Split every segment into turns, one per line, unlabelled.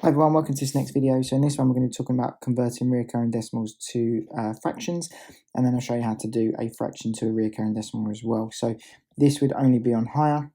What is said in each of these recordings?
Hi everyone, welcome to this next video. So in this one we're going to be talking about converting recurring decimals to fractions, and then I'll show you how to do a fraction to a recurring decimal as well. So this would only be on higher,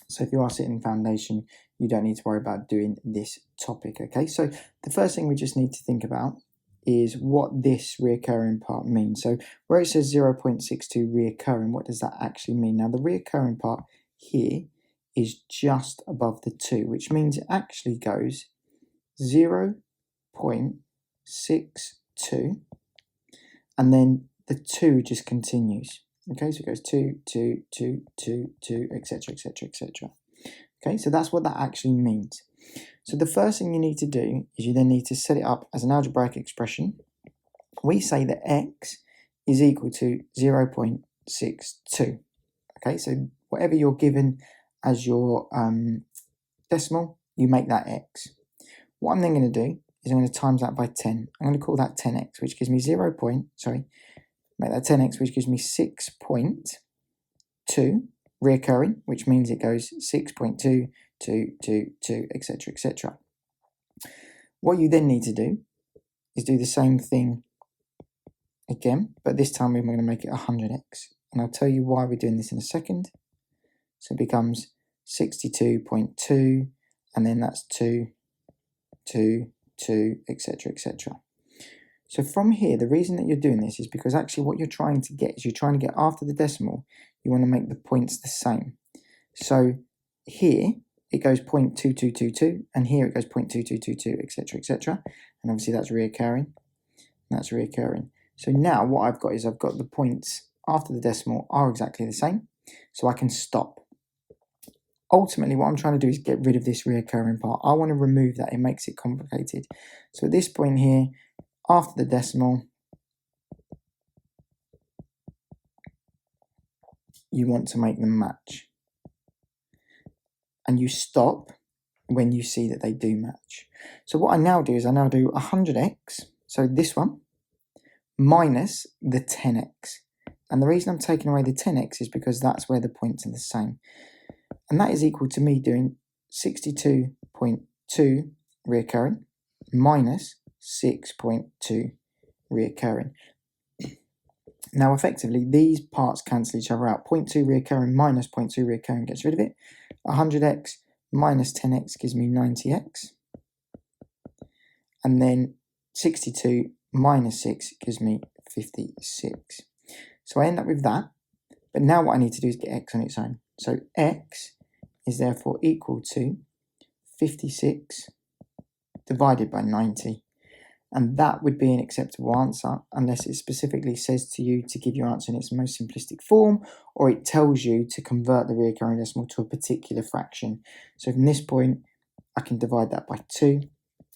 so if you are sitting in foundation you don't need to worry about doing this topic. Okay, so the first thing we just need to think about is what this recurring part means. So where it says 0.62 recurring, what does that actually mean? Now the recurring part here is just above the 2, which means it actually goes 0.62, and then the 2 just continues. Okay, so it goes 2, 2, 2, 2, 2, etc, etc, etc. Okay, so that's what that actually means. So the first thing you need to do is you then need to set it up as an algebraic expression. We say that x is equal to 0.62. Okay, so whatever you're given as your decimal, you make that x. What I'm then going to do is I'm going to times that by 10. I'm going to call that 10x, which gives me make that 10x, which gives me 6.2 reoccurring, which means it goes 6.2, 2, 2, 2, etc, etc. What you then need to do is do the same thing again, but this time we're going to make it 100x. And I'll tell you why we're doing this in a second. So it becomes 62.2, and then that's 2, 2, 2, etc, etc. So from here, the reason that you're doing this is because actually what you're trying to get is you're trying to get after the decimal, you want to make the points the same. So here it goes 0.2222, and here it goes 0.2222, etc, etc. And obviously that's reoccurring, and that's reoccurring. So now what I've got is I've got the points after the decimal are exactly the same, so I can stop. Ultimately, what I'm trying to do is get rid of this reoccurring part. I want to remove that. It makes it complicated. So at this point here, after the decimal, you want to make them match. And you stop when you see that they do match. So what I now do is I now do 100x, so this one, minus the 10x. And the reason I'm taking away the 10x is because that's where the points are the same. And that is equal to me doing 62.2 reoccurring minus 6.2 reoccurring. Now effectively these parts cancel each other out. 0.2 reoccurring minus 0.2 reoccurring gets rid of it. 100x minus 10x gives me 90x. And then 62 minus 6 gives me 56. So I end up with that. But now what I need to do is get x on its own. So x is therefore equal to 56 divided by 90. And that would be an acceptable answer unless it specifically says to you to give your answer in its most simplistic form, or it tells you to convert the recurring decimal to a particular fraction. So from this point, I can divide that by 2,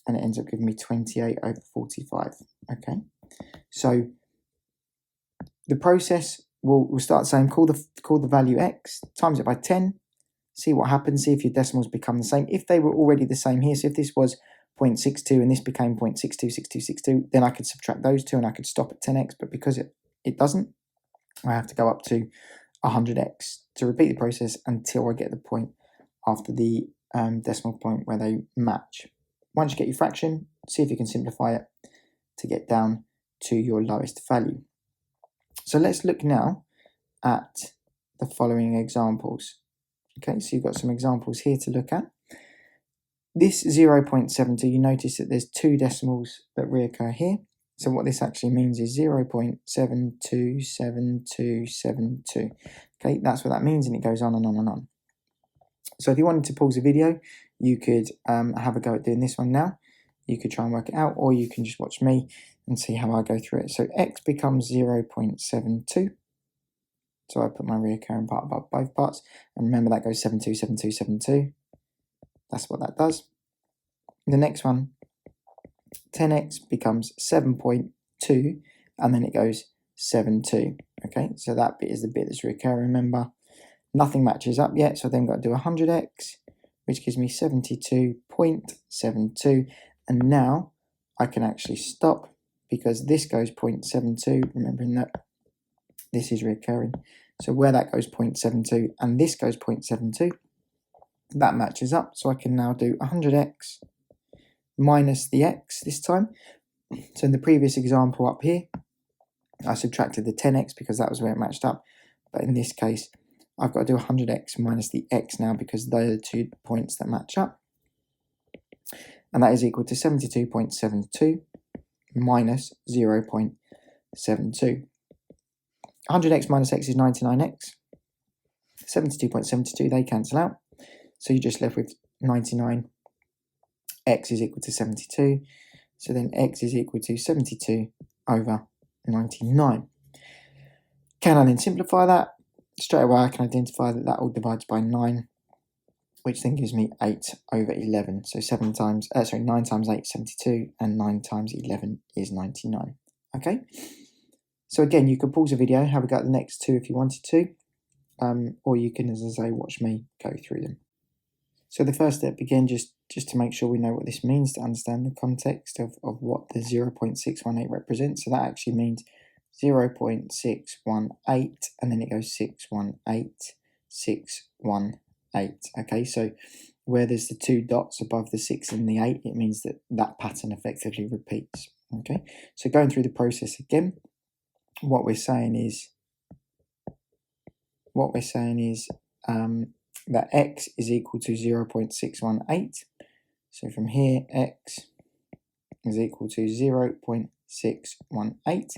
and it ends up giving me 28 over 45. Okay, so the process will start the same. Call the value x, times it by 10, see what happens, see if your decimals become the same. If they were already the same here, so if this was 0.62 and this became 0.626262, then I could subtract those two and I could stop at 10x, but because it doesn't, I have to go up to 100x to repeat the process until I get the point after the decimal point where they match. Once you get your fraction, see if you can simplify it to get down to your lowest value. So let's look now at the following examples. Okay, so you've got some examples here to look at. This 0.72, you notice that there's 2 decimals that reoccur here. So what this actually means is 0.727272. Okay, that's what that means, and it goes on and on and on. So if you wanted to pause the video, you could have a go at doing this one now. You could try and work it out, or you can just watch me and see how I go through it. So x becomes 0.72. So I put my reoccurring part above both parts. And remember that goes 72, 72, 72. That's what that does. The next one, 10x becomes 7.2, and then it goes 7.2. Okay, so that bit is the bit that's recurring. Remember, nothing matches up yet, so then I've got to do 100x, which gives me 72.72. And now I can actually stop because this goes 0.72, remembering that this is recurring. So where that goes 0.72 and this goes 0.72, that matches up. So I can now do 100x minus the x this time. So in the previous example up here, I subtracted the 10x because that was where it matched up. But in this case, I've got to do 100x minus the x now because they're the 2 points that match up. And that is equal to 72.72 minus 0.72. 100x minus x is 99x. 72.72, they cancel out. So you're just left with 99. X is equal to 72. So then x is equal to 72 over 99. Can I then simplify that? Straight away I can identify that that all divides by 9, which then gives me 8 over 11. So 9 times 8 is 72, and 9 times 11 is 99. Okay? So again, you could pause the video, have a go at the next two if you wanted to, or you can, as I say, watch me go through them. So the first step, again, just to make sure we know what this means, to understand the context of what the 0.618 represents. So that actually means 0.618, and then it goes 618, 618. Okay, so where there's the 2 dots above the 6 and the 8, it means that that pattern effectively repeats. Okay, so going through the process again, what we're saying is that x is equal to 0.618. So from here, x is equal to 0.618.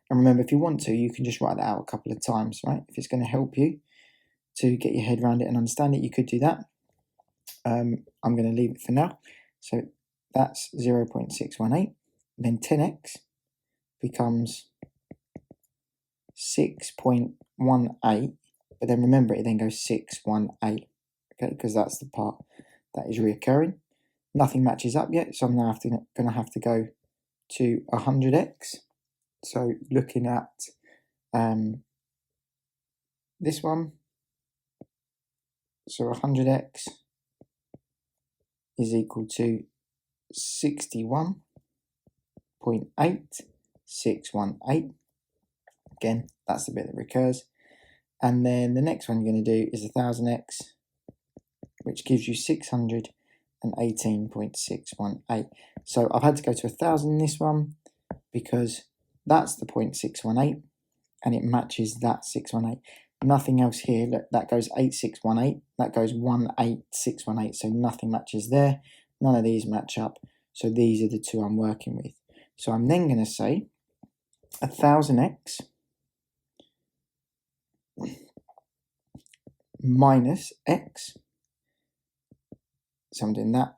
And remember, if you want to, you can just write that out a couple of times, right? If it's going to help you to get your head around it and understand it, you could do that. I'm going to leave it for now. So that's 0.618. Then 10x becomes 6.18. But then remember, it then goes 618, okay, because that's the part that is reoccurring. Nothing matches up yet, so I'm now going to have to go to 100x. So looking at this one, so 100x is equal to 61.8618. Again, that's the bit that recurs. And then the next one you're going to do is 1000x, which gives you 618.618. So I've had to go to 1000 in this one because that's the 0.618 and it matches that 618. Nothing else here. Look, that goes 8618, that goes 18618, so nothing matches there. None of these match up. So these are the two I'm working with. So I'm then going to say 1000x minus x, so I'm doing that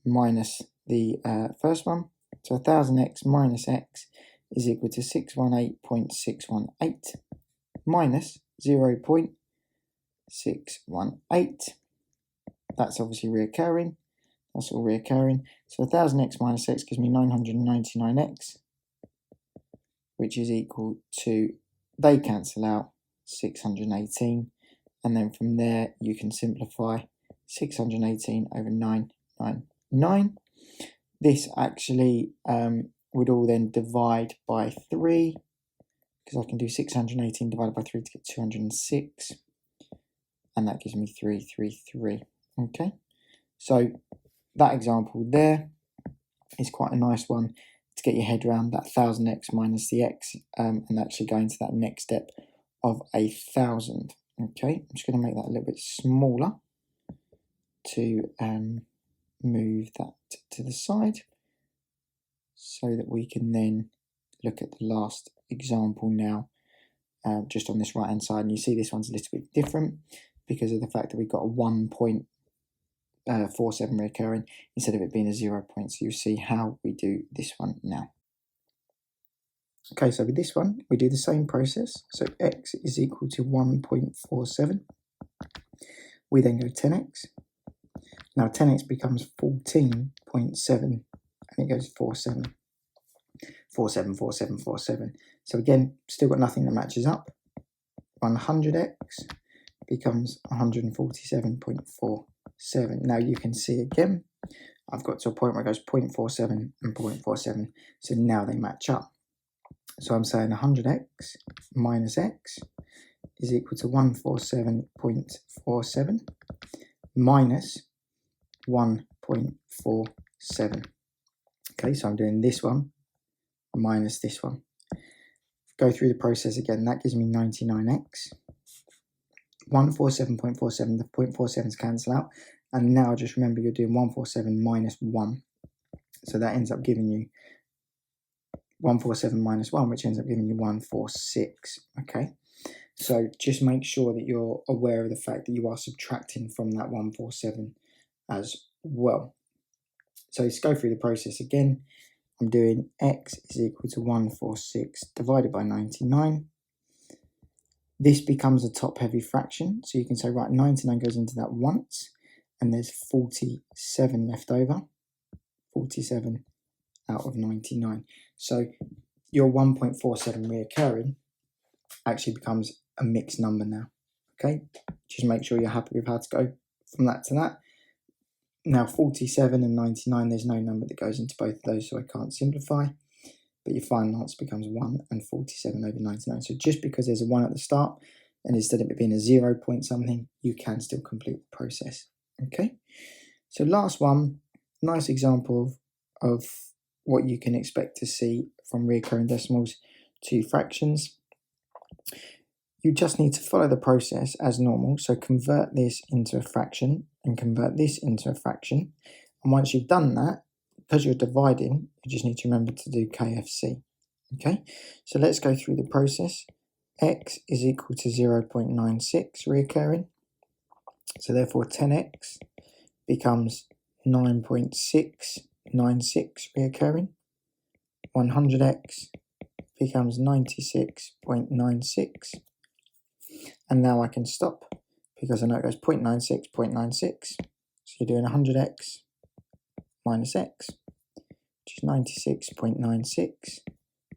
minus the first one, so 1000x minus x is equal to 618.618 minus 0.618. That's obviously reoccurring, that's all reoccurring, so 1000x minus x gives me 999x, which is equal to, they cancel out, 618. And then from there, you can simplify 618 over 999. This actually would all then divide by 3, because I can do 618 divided by 3 to get 206. And that gives me 333. Okay, so that example there is quite a nice one to get your head around, that 1000x minus the x, and actually going to that next step of 1000. Okay, I'm just going to make that a little bit smaller to move that to the side so that we can then look at the last example now, just on this right hand side. And you see this one's a little bit different because of the fact that we've got a 1.47 recurring instead of it being a 0 point. So you see how we do this one now. Okay, so with this one, we do the same process. So x is equal to 1.47. We then go 10x. Now 10x becomes 14.7, and it goes 47. 47, 47, 47. So again, still got nothing that matches up. 100x becomes 147.47. Now you can see again, I've got to a point where it goes 0.47 and 0.47. So now they match up. So I'm saying 100x minus x is equal to 147.47 minus 1.47. Okay, so I'm doing this one minus this one. Go through the process again. That gives me 99x. 147.47, the 0.47s cancel out. And now just remember you're doing 147 minus 1. So that ends up giving you 147 minus 1, which ends up giving you 146. Okay, so just make sure that you're aware of the fact that you are subtracting from that 147 as well. So let's go through the process again. I'm doing x is equal to 146 divided by 99. This becomes a top-heavy fraction, so you can say, right, 99 goes into that once, and there's 47 left over. 47 out of 99. So your 1.47 reoccurring actually becomes a mixed number now. Okay, just make sure you're happy with how to go from that to that. Now 47 and 99, there's no number that goes into both of those, so I can't simplify. But your final answer becomes 1 and 47 over 99. So just because there's a 1 at the start, and instead of it being a 0 point something, you can still complete the process. Okay, so last one, nice example of what you can expect to see from recurring decimals to fractions. You just need to follow the process as normal. So convert this into a fraction and convert this into a fraction. And once you've done that, because you're dividing, you just need to remember to do KFC. Okay, so let's go through the process. X is equal to 0.96 reoccurring. So therefore 10x becomes 9.696 reoccurring. 100x becomes 96.96. And now I can stop because I know it goes 0.96, 0.96. So you're doing 100x minus x, which is 96.96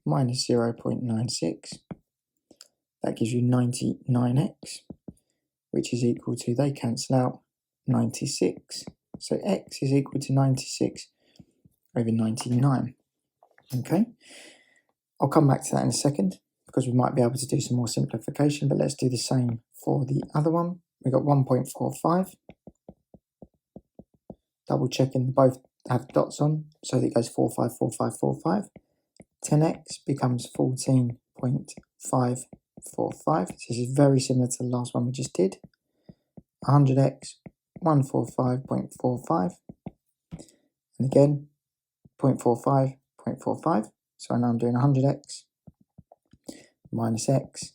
minus 0.96. That gives you 99x, which is equal to, they cancel out, 96. So x is equal to 96 over 99. Okay, I'll come back to that in a second because we might be able to do some more simplification, but let's do the same for the other one. We've got 1.45. Double checking both have dots on, so that it goes 454545. 10x becomes 14.545. So this is very similar to the last one we just did. 100x, 145.45. And again, 0.45, 0.45. So now I'm doing 100x minus x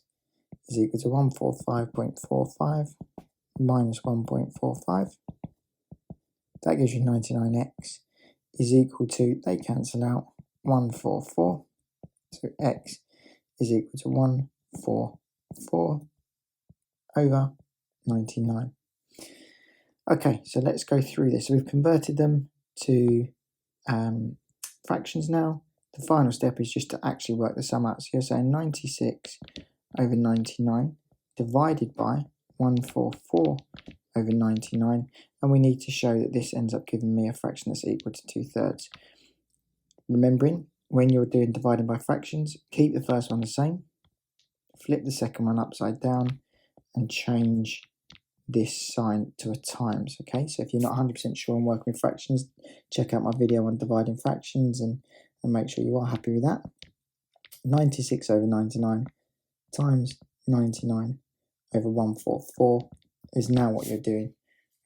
is equal to 145.45 minus 1.45. That gives you 99x is equal to, they cancel out, 144. So x is equal to 144 over 99. Okay, so let's go through this. So we've converted them to fractions now. The final step is just to actually work the sum out. So you're saying 96 over 99 divided by 144 over 99. And we need to show that this ends up giving me a fraction that's equal to 2/3. Remembering, when you're doing dividing by fractions, keep the first one the same. Flip the second one upside down and change this sign to a times. Okay, so if you're not 100% sure on working with fractions, check out my video on dividing fractions and make sure you are happy with that. 96 over 99 times 99 over 144 is now what you're doing.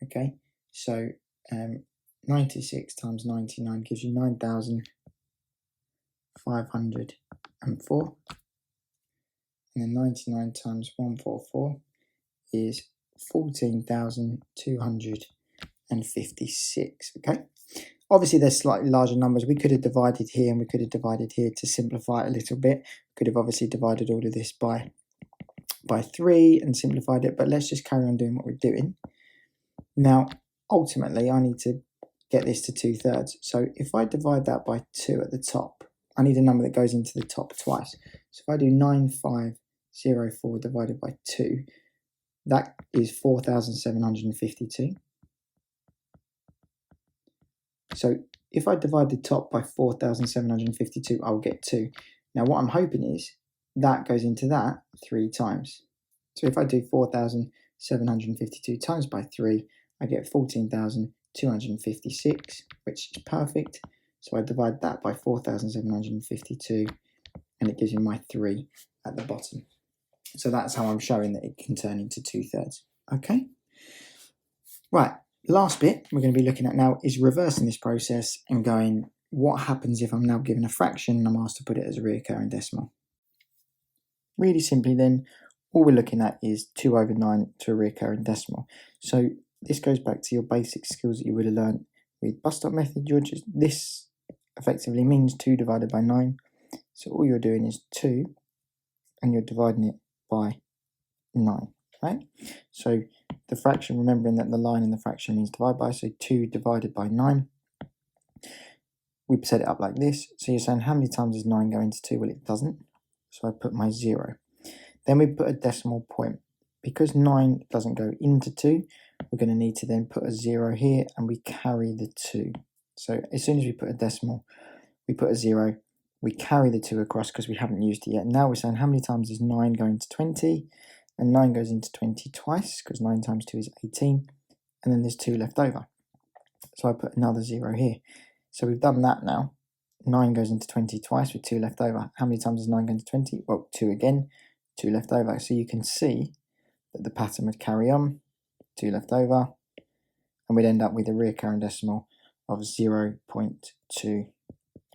Okay, so 96 times 99 gives you 9,504, and then 99 times 144 is 14,256. Okay, obviously there's slightly larger numbers. We could have divided here and we could have divided here to simplify it a little bit. We could have obviously divided all of this by 3 and simplified it, but let's just carry on doing what we're doing. Now, ultimately, I need to get this to 2/3. So if I divide that by 2 at the top, I need a number that goes into the top twice. So if I do 9504 divided by 2, that is 4,752. So if I divide the top by 4,752, I'll get 2. Now what I'm hoping is that goes into that 3 times. So if I do 4,752 times by 3, I get 14,256, which is perfect. So I divide that by 4,752 and it gives me my 3 at the bottom. So that's how I'm showing that it can turn into 2/3. Okay? Right, last bit we're going to be looking at now is reversing this process and going, what happens if I'm now given a fraction and I'm asked to put it as a recurring decimal? Really simply then, all we're looking at is 2/9 to a recurring decimal. So this goes back to your basic skills that you would have learned with bus stop method. This effectively means 2 divided by 9. So all you're doing is 2 and you're dividing it by 9, right? So the fraction, remembering that the line in the fraction means divide by, so 2 divided by 9. We set it up like this. So you're saying how many times does 9 go into 2? Well, it doesn't. So I put my 0. Then we put a decimal point. Because 9 doesn't go into 2, we're going to need to then put a 0 here and we carry the 2. So as soon as we put a decimal, we put a 0, we carry the 2 across because we haven't used it yet. Now we're saying how many times does 9 go into 20? And 9 goes into 20 twice because 9 times 2 is 18. And then there's 2 left over. So I put another 0 here. So we've done that now. 9 goes into 20 twice with 2 left over. How many times does 9 go into 20? Well, 2 again, 2 left over. So you can see that the pattern would carry on, 2 left over, and we'd end up with a recurring decimal of 0.2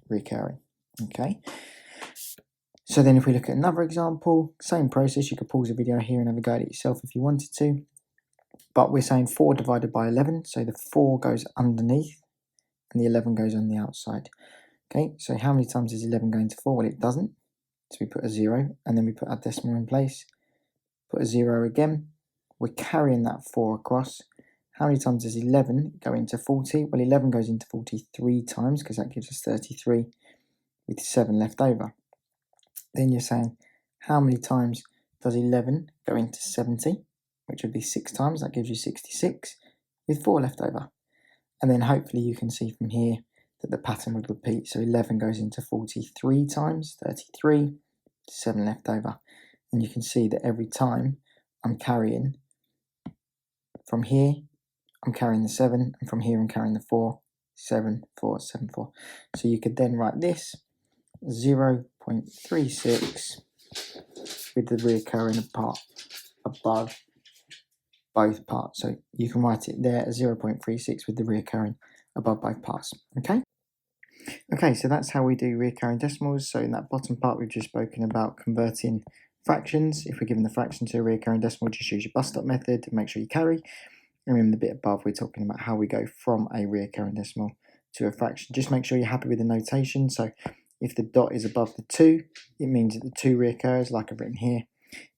recurring. Okay. So then if we look at another example, same process, you could pause the video here and have a go at it yourself if you wanted to. But we're saying 4 divided by 11, so the 4 goes underneath and the 11 goes on the outside. Okay, so how many times does 11 go into 4? Well, it doesn't. So we put a 0 and then we put our decimal in place. Put a 0 again. We're carrying that 4 across. How many times does 11 go into 40? Well, 11 goes into 43 times because that gives us 33 with 7 left over. Then you're saying how many times does 11 go into 70, which would be 6 times. That gives you 66 with 4 left over. And then hopefully you can see from here that the pattern would repeat. So 11 goes into 43 times, 33, 7 left over. And you can see that every time I'm carrying from here, I'm carrying the 7, and from here I'm carrying the 4, 7, 4, 7, 4. So you could then write this 0.36 with the reoccurring part above both parts. So you can write it there as 0.36 with the reoccurring above both parts. Okay, so that's how we do recurring decimals. So in that bottom part, we've just spoken about converting fractions. If we're given the fraction to a recurring decimal, just use your bus stop method to make sure you carry. And in the bit above, we're talking about how we go from a recurring decimal to a fraction. Just make sure you're happy with the notation. So if the dot is above the 2, it means that the 2 reoccurs, like I've written here.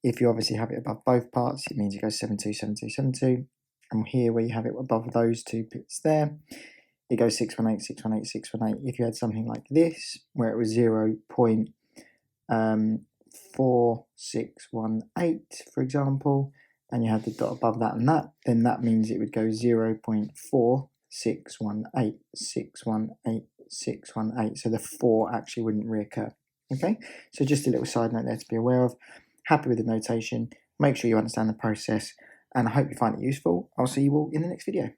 If you obviously have it above both parts, it means it goes 7, 2, 7, 2, 7, 2. And here, where you have it above those 2 bits there, it goes 618, 618, 618. If you had something like this, where it was 0.4618, for example, and you had the dot above that and that, then that means it would go 0.4618, 618, 618. So the 4 actually wouldn't reoccur. Okay, so just a little side note there to be aware of. Happy with the notation. Make sure you understand the process, and I hope you find it useful. I'll see you all in the next video.